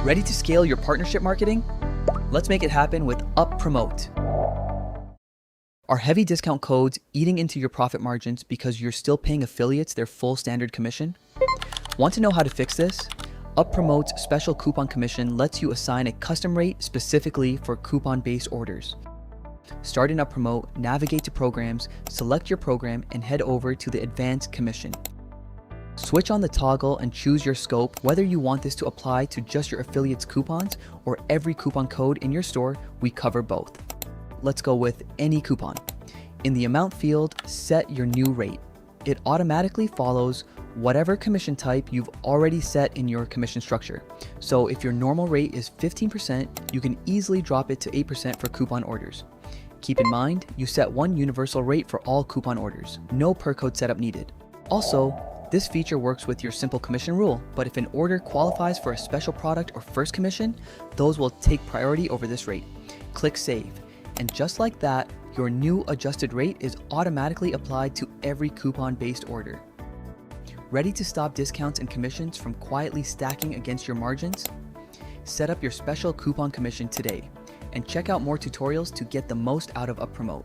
Ready to scale your partnership marketing? Let's make it happen with UpPromote. Are heavy discount codes eating into your profit margins because you're still paying affiliates their full standard commission? Want to know how to fix this? UpPromote's special coupon commission lets you assign a custom rate specifically for coupon-based orders. Start in UpPromote, navigate to Programs, select your program, and head over to the Advanced Commission. Switch on the toggle and choose your scope, whether you want this to apply to just your affiliates' coupons or every coupon code in your store. We cover both. Let's go with any coupon. In the amount field, set your new rate. It automatically follows whatever commission type you've already set in your commission structure. So if your normal rate is 15%, you can easily drop it to 8% for coupon orders. Keep in mind, you set one universal rate for all coupon orders. No per code setup needed. Also, this feature works with your simple commission rule, but if an order qualifies for a special product or first commission, those will take priority over this rate. Click Save, and just like that, your new adjusted rate is automatically applied to every coupon-based order. Ready to stop discounts and commissions from quietly stacking against your margins? Set up your special coupon commission today, and check out more tutorials to get the most out of UpPromote.